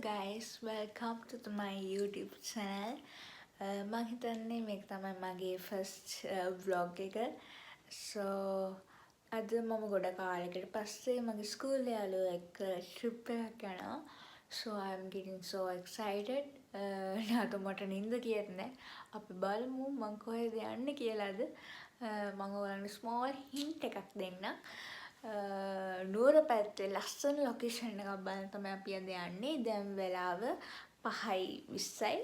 guys, welcome to my YouTube channel. මම හිතන්නේ මේක තමයි මගේ first vlog එක. So අද මම ගොඩ කාලයකට පස්සේ මගේ ස්කූල් යාළුවෝ එක්ක trip එකක් යනවා. So I'm getting so excited. නාතු මට නිින්ද ගියෙත් නැහැ. අපි බලමු මම කොහෙද යන්නේ කියලාද. මම ඔයාලට small hint එකක් දෙන්නම්. නුවර පැත්තේ ලස්සන ලොකේෂන් එකක් බලන්න තමයි අපි අද යන්නේ. දැන් වෙලාව 5:20යි.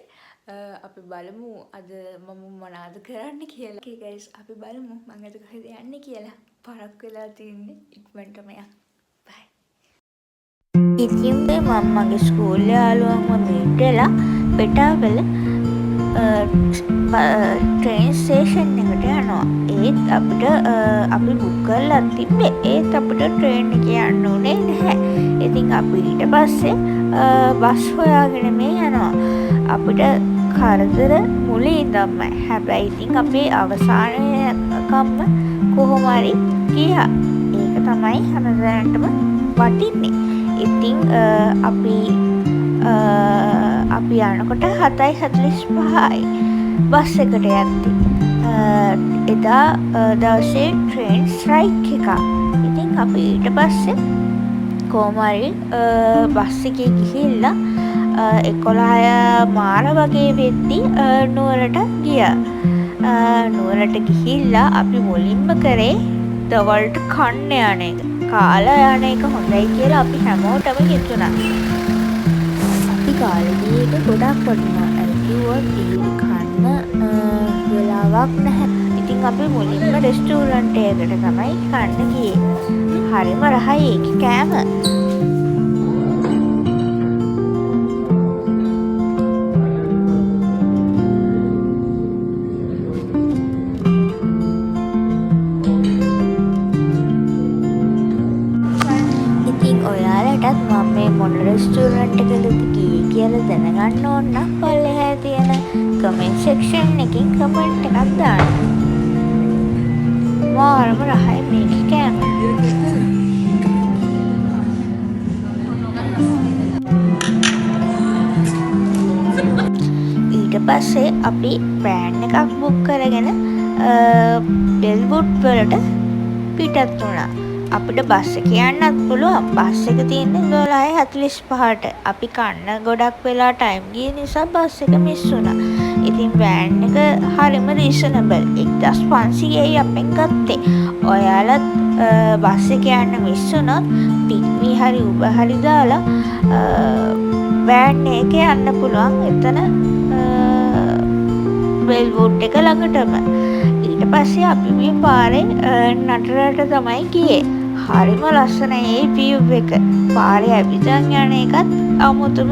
අපි බලමු අද මම මොනවද කරන්න කියලා. Okay guys, අපි බලමු මම අද කොහෙද යන්නේ කියලා. පරක් වෙලා තින්නේ ඉක්මනටම යන්න. Bye. ඉතින් මම මගේ ස්කූල් යාළුවන්ව මීටලා පිටාවල ට්‍රේන් ස්ටේෂන් එකට යනවා. ඒත් අපිට අපි බුක් කරලා තිබ්බේ ඒත් අපිට ට්‍රේන් එකේ යන්න උනේ නැහැ. ඉතින් අපි ඊට පස්සේ බස් හොයාගෙන මේ යනවා. අපිට කරදර මුලින් ඉඳන්ම. හැබැයි ඉතින් අපේ අවසානයකම කොහොම හරි ගියා. ඒක තමයි හැමදාමම වටින්නේ. ඉතින් අපි යනකොට 7:45යි බස් එකට යද්දී එදා දවසේ ට්‍රේන් ස්ට්‍රයික් එකක්. ඉතින් අපි ඊට පස්සේ කොහොම හරි බස් එකේ ගිහිල්ලා 11 මාර වගේ වෙද්දී නුවරට ගියා. නුවරට ගිහිල්ලා අපි මුලින්ම කරේ දවල්ට කන්න යන එක. කාලා යන එක හොඳයි කියලා අපි හැමෝටම හිතුණා. අපි කාලේදී ඒක ගොඩක් වටිනවා. කිව්වොත් ඉතින් කන්න වෙලාවක් නැහැ. ඉතින් අපි මුලින්ම රෙස්ටෝරන්ට් එකකට තමයි කන්න ගියේ. හරිම රහයි ඒකේ කෑම. ඔයාලටත් මම මේ මොන රෙස්ටෝරන්ට් එකකද ගියේ කියලා දැනගන්න ඕන නම් පල්ලෙහා තියෙන කමෙන්ට් සෙක්ෂන් එකකින් කමෙන්ට් එකක් දාන්න. මාරම රහයි මේකේ කෑම. ඊට පස්සේ අපි වෑන් එකක් බුක් කරගෙන බෙල්වුඩ් වලට පිටත් වුණා. අපිට බස් එක යන්නත් පුළුවන්. බස් එක තියෙන්නේ 12:45ට. අපි කන්න ගොඩක් වෙලා ටයිම් ගිය නිසා බස් එක මිස් වුණා. ඉතින් වෑන් එක හරිම රීසනබල්. 1500යි අපෙන් ගත්තේ. ඔයාලත් බස් එක යන්න මිස් වුණොත් පික්මි හරි උබ හරි දාලා වෑන් එකේ යන්න පුළුවන්. එතන බෙල්වුඩ් එක ළඟටම. ඊට පස්සේ අපි මේ පාරේ නටරට තමයි ගියේ. හරිම ලස්සනයි ඒ view එක. පාරේ ඇවිදන් යන එකත් අමුතුම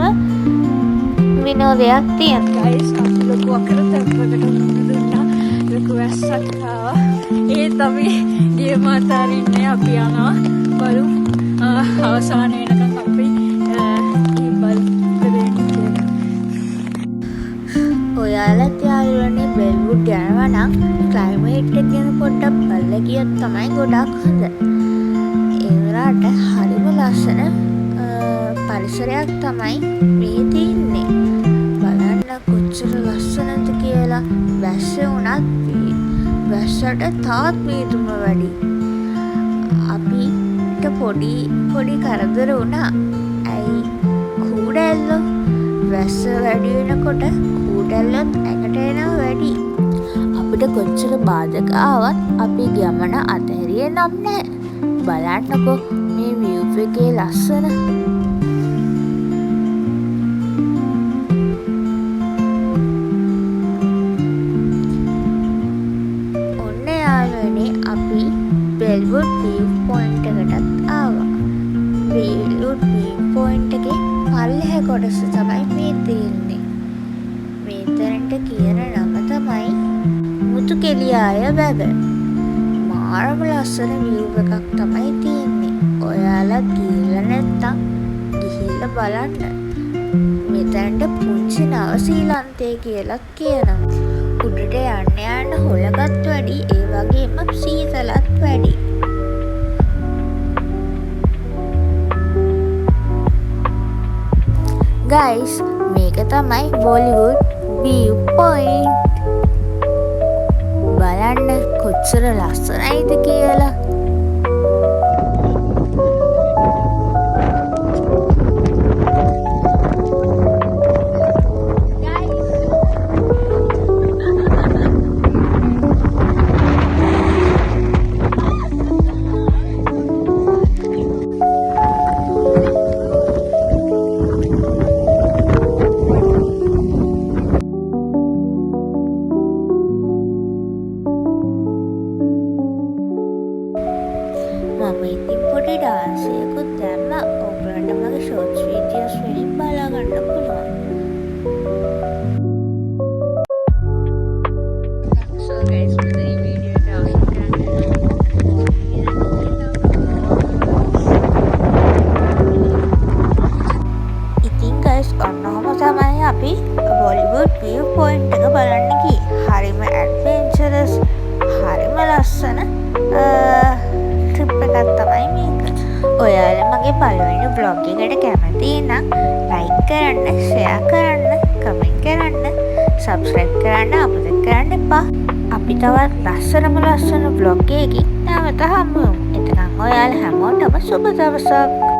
විනෝදයක් තියෙනවා. guys, අපි ලොකු අකරතැබ්බකට දුන්නා. ලොකු වැස්සක් ආවා. ඒත් අපි ගේම අතරින්නේ අපි යනවා. බලමු අවසාන වෙනකන් අපි ඔයාලත් යාළුවනේ බෙල්වුඩ් යනවා නම් ක්ලයිමේට් එක ගැන පොඩ්ඩක් බලලා ගියොත් තමයි ගොඩක් හොඳ. ඒ වුණාට හරිම ලස්සන පරිසරයක් තමයි මේ තියෙන්නේ. බලන්න කොච්චර ලස්සනද කියලා. වැස්ස වුණත් වැස්සට තාත් වේතුම වැඩි. අපිට පොඩි කරදර වුණා. ඇයි කූඩැල්ලෝ වැස්ස වැඩි වෙනකොට කූඩැල්ලොත් ඇඟට එනවා වැඩි. අපිට කොච්චර බාධක ආවත් අපි ගමන අතහැරියේ නම් නැහැ. බලන්නකෝ මේ view එකේ ලස්සන. ඔන්න යාළුවනේ අපි බෙල්වුඩ් view point එකටත් ආවා. බෙල්වුඩ් view point එකේ පල්ලෙහා කොටස තමයි මේ තියෙන්නේ. මේතරන්ට කියන නම තමයි මුතුකෙලියාය වැව. මාරම ලස්සන view එකක් තමයි තියෙන්නේ. ඔයාලා ගිහලා නැත්තම් ගිහිල්ලා බලන්න. මෙතනට පුංචි නවසීලන්තය කියලාත් කියනවා. උඩට යන්න හොලගත් වැඩි ඒ වගේම සීතලත් වැඩි. ගයිස් මේක තමයි බොලිවුඩ් view point. බලන්න කොච්චර ලස්සනයිද කියලා. මම ඉතින් පොඩි ඩාන්සයකුත් දැම්ම. ඔයගලන්ට මගේ ෂෝට්ස් වීඩියෝස් වලින් බලා ගන්න පුළුවන්. So guys, මේ වීඩියෝ එක අවසන් ඉතින් guys ඔන්නෝම තමයි අපි බොලිවුඩ් view point එක බලන්න ගියේ. හරිම ඇඩ්වෙන්චරස්, හරිම ලස්සන ට්‍රිප් එකක් තමයි මේක. ඔයාලා මගේ පළවෙනි vlog එකට කැමති නම් like කරන්න, share කරන්න, comment කරන්න, subscribe කරන්න අමතක කරන්න එපා. අපි තවත් ලස්සන vlog එකකින් නැවත හමු වෙමු. එතකන් ඔයාලා හැමෝටම සුබ දවසක්.